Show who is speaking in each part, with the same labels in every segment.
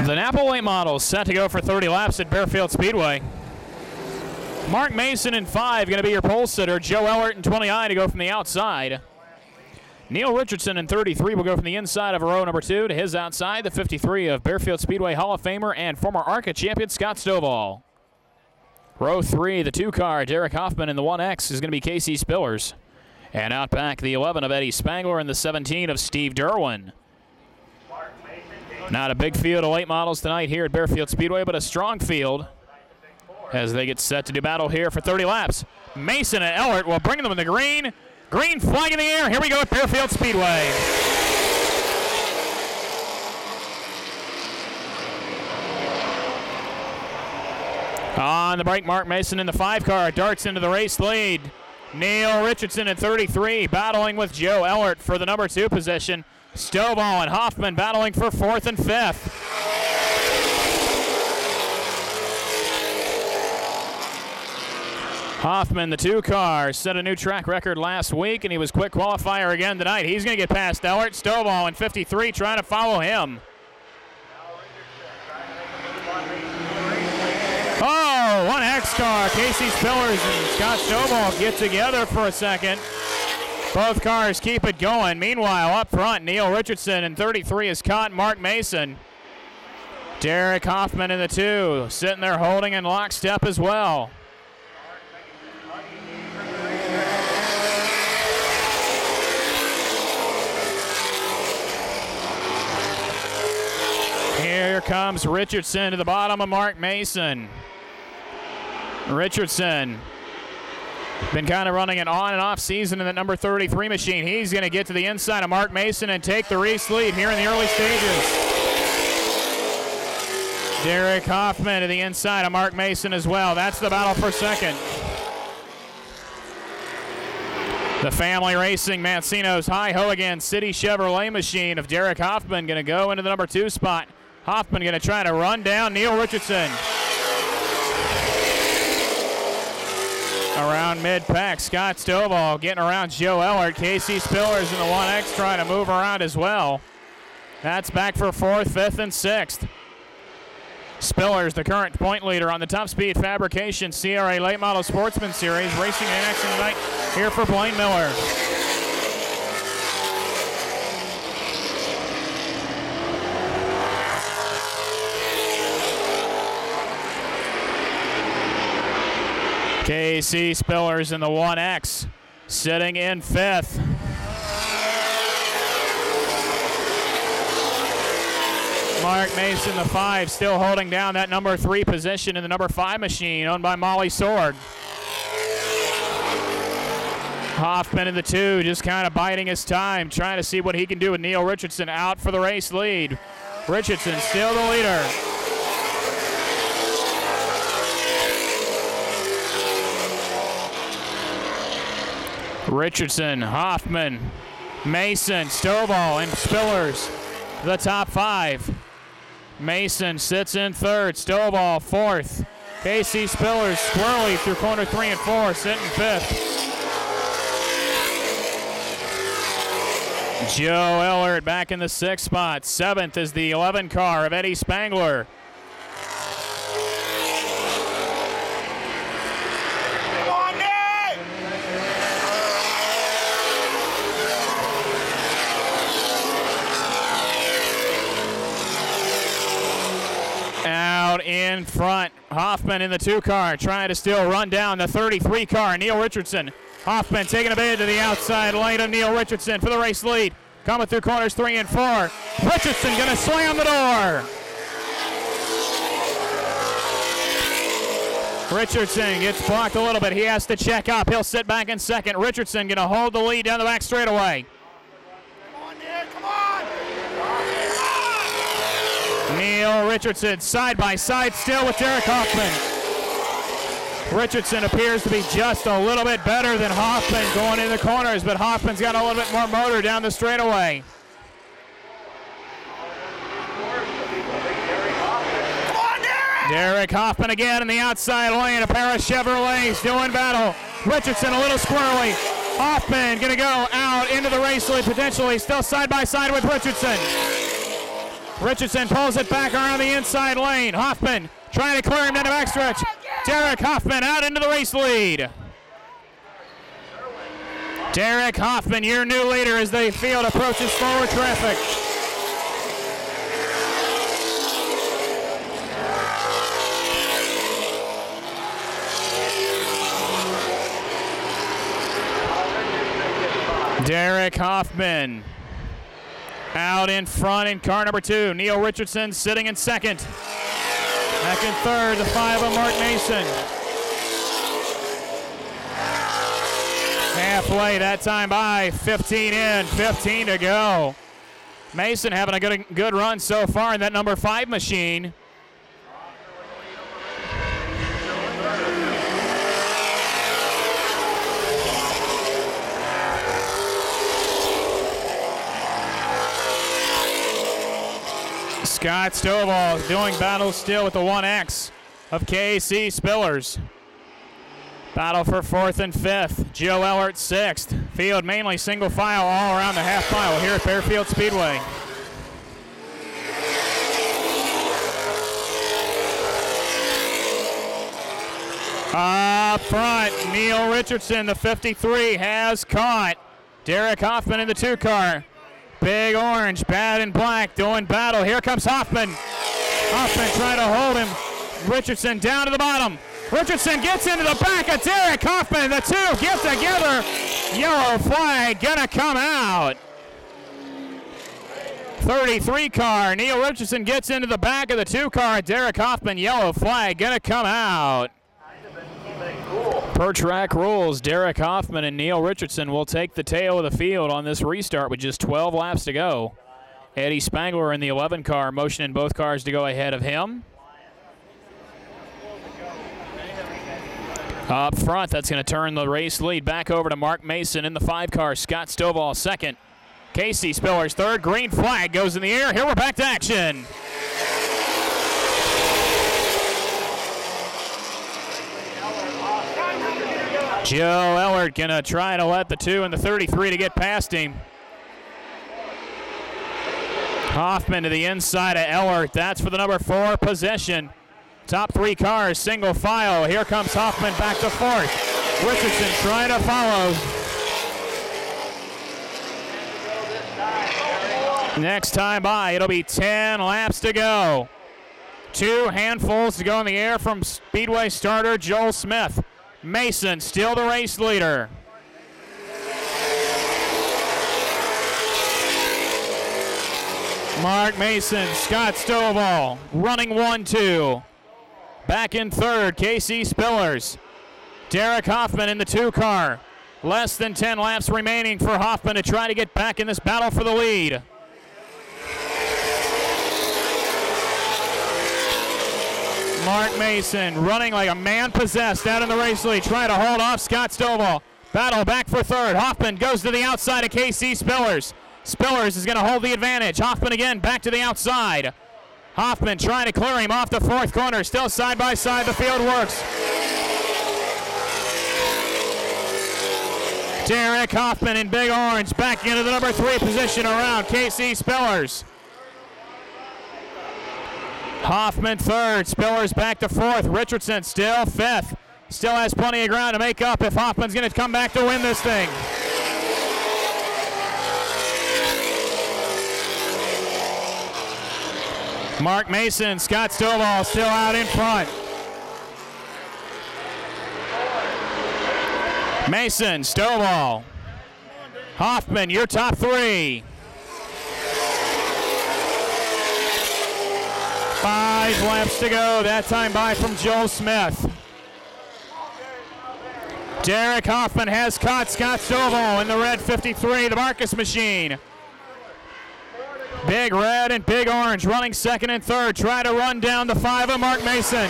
Speaker 1: The NAPA late models set to go for 30 laps at Baer Speedway. Mark Mason in 5, going to be your pole sitter. Joe Ellert in 29 to go from the outside. Neil Richardson in 33 will go from the inside of row number 2 to his outside. The 53 of Baer Speedway Hall of Famer and former ARCA champion Scott Stovall. Row 3, the 2 car, Derek Hoffman in the 1X is going to be Casey Spillers. And out back, the 11 of Eddie Spangler and the 17 of Steve Derwin. Not a big field of late models tonight here at Baer Speedway, but a strong field as they get set to do battle here for 30 laps. Mason and Ellert will bring them in the green. Green flag in the air. Here we go at Baer Speedway. On the break, Mark Mason in the 5 car darts into the race lead. Neil Richardson at 33 battling with Joe Ellert for the number 2 position. Stovall and Hoffman battling for 4th and 5th. Hoffman, the 2 car, set a new track record last week, and he was quick qualifier again tonight. He's going to get past Ellert. Stovall in 53 trying to follow him. Oh, 1X car. Casey Spillers and Scott Stovall get together for a second. Both cars keep it going. Meanwhile, up front, Neil Richardson in 33 is caught Mark Mason. Derek Hoffman in the 2, sitting there holding in lockstep as well. Here comes Richardson to the bottom of Mark Mason. Richardson been kind of running an on and off season in the number 33 machine. He's going to get to the inside of Mark Mason and take the race lead here in the early stages. Derek Hoffman to the inside of Mark Mason as well. That's the battle for second. The Family Racing Mancino's Hi-Ho again City Chevrolet machine of Derek Hoffman going to go into the number 2 spot. Hoffman going to try to run down Neil Richardson. Around mid-pack, Scott Stovall getting around Joe Ellert. Casey Spillers in the 1X trying to move around as well. That's back for 4th, 5th, and 6th. Spillers, the current point leader on the Top Speed Fabrication CRA Late Model Sportsman Series, racing in action tonight here for Blaine Miller. Casey Spillers in the 1X, sitting in 5th. Mark Mason, the 5, still holding down that number 3 position in the number 5 machine owned by Molly Sword. Hoffman in the 2, just kind of biding his time, trying to see what he can do with Neil Richardson out for the race lead. Richardson still the leader. Richardson, Hoffman, Mason, Stovall, and Spillers, the top 5. Mason sits in 3rd, Stovall 4th. Casey Spillers squirrely through corner 3 and 4, sitting 5th. Joe Ellert back in the 6th spot. 7th is the 11 car of Eddie Spangler. Out in front, Hoffman in the 2 car, trying to still run down the 33 car, Neil Richardson. Hoffman taking a bit to the outside lane of Neil Richardson for the race lead. Coming through corners 3 and 4. Richardson gonna slam the door. Richardson gets blocked a little bit. He has to check up. He'll sit back in 2nd. Richardson gonna hold the lead down the back straightaway. Neil Richardson side by side still with Derek Hoffman. Richardson appears to be just a little bit better than Hoffman going in the corners, but Hoffman's got a little bit more motor down the straightaway. Derek Hoffman again in the outside lane. A pair of Chevrolets doing battle. Richardson a little squirrely. Hoffman going to go out into the race lead potentially. Still side by side with Richardson. Richardson pulls it back around the inside lane. Hoffman trying to clear him down the backstretch. Derek Hoffman out into the race lead. Derek Hoffman, your new leader as the field approaches forward traffic. Derek Hoffman out in front in car number 2. Neil Richardson sitting in second. Back in third, the 5 of Mark Mason. Halfway that time by, 15 in, 15 to go. Mason having a good run so far in that number 5 machine. Scott Stovall doing battle still with the 1X of KC Spillers. Battle for 4th and 5th. Joe Ellert 6th. Field mainly single file all around the half mile here at Baer Speedway. Up front, Neil Richardson, the 53, has caught Derek Hoffman in the 2 car. Big Orange, Bad and Black doing battle. Here comes Hoffman. Hoffman trying to hold him. Richardson down to the bottom. Richardson gets into the back of Derek Hoffman. The 2 get together. Yellow flag gonna come out. 33 car. Neil Richardson gets into the back of the 2 car. Derek Hoffman, yellow flag gonna come out. Per track rules, Derek Hoffman and Neil Richardson will take the tail of the field on this restart with just 12 laps to go. Eddie Spangler in the 11 car, motioning both cars to go ahead of him. Up front, that's going to turn the race lead back over to Mark Mason in the 5 car. Scott Stovall second. Casey Spillers third. Green flag goes in the air. Here we're back to action. Joe Ellert gonna try to let the 2 and the 33 to get past him. Hoffman to the inside of Ellert. That's for the number 4 position. Top 3 cars, single file. Here comes Hoffman back to 4th. Richardson trying to follow. Next time by, it'll be 10 laps to go. 2 handfuls to go in the air from Speedway starter Joel Smith. Mason still the race leader. Mark Mason, Scott Stovall running 1-2. Back in third, KC Spillers. Derek Hoffman in the 2 car. Less than 10 laps remaining for Hoffman to try to get back in this battle for the lead. Mark Mason running like a man possessed out in the race lead, trying to hold off Scott Stovall. Battle back for third. Hoffman goes to the outside of KC Spillers. Spillers is going to hold the advantage. Hoffman again back to the outside. Hoffman trying to clear him off the 4th corner. Still side by side, the field works. Derek Hoffman in Big Orange back into the number 3 position around KC Spillers. Hoffman third, Spillers back to 4th. Richardson still 5th. Still has plenty of ground to make up if Hoffman's going to come back to win this thing. Mark Mason, Scott Stovall still out in front. Mason, Stovall, Hoffman, your top 3. 5 laps to go, that time by from Joel Smith. Derek Hoffman has caught Scott Stovall in the red 53, the Marcus machine. Big Red and Big Orange running second and third, try to run down the 5 of Mark Mason.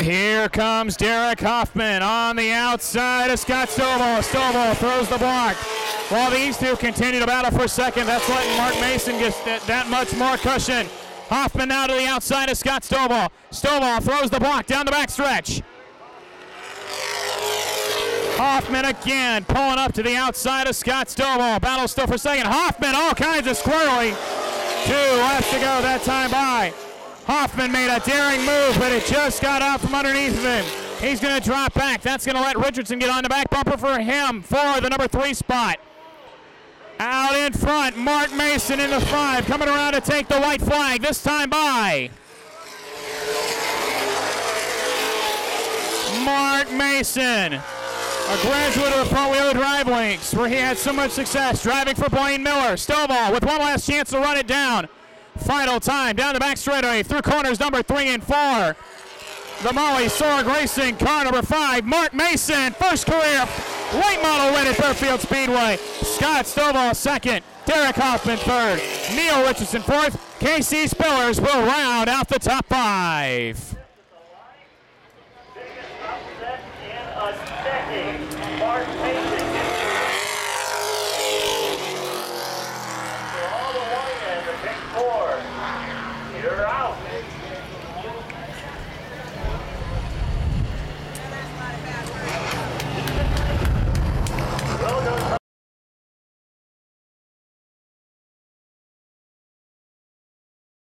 Speaker 1: Here comes Derek Hoffman on the outside of Scott Stovall. Stovall throws the block. While these 2 continue to battle for second, that's letting Mark Mason get that much more cushion. Hoffman now to the outside of Scott Stovall. Stovall throws the block down the backstretch. Hoffman again pulling up to the outside of Scott Stovall. Battle still for second. Hoffman all kinds of squirrely. 2 laps to go that time by. Hoffman made a daring move, but it just got out from underneath of him. He's going to drop back. That's going to let Richardson get on the back bumper for him for the number 3 spot. Out in front, Mark Mason in the 5, coming around to take the white flag, this time by Mark Mason, a graduate of the front-wheel drive links, where he had so much success driving for Blaine Miller. Stovall with one last chance to run it down. Final time down the back straightaway through corners number 3 and 4. The Molly Sorg Racing car number 5, Mark Mason, first career late model win at Baerfield Speedway. Scott Stovall second, Derek Hoffman third, Neil Richardson fourth. Casey Spillers will round out the top 5.
Speaker 2: Mark Mason. For all the white and the big 4, you're out.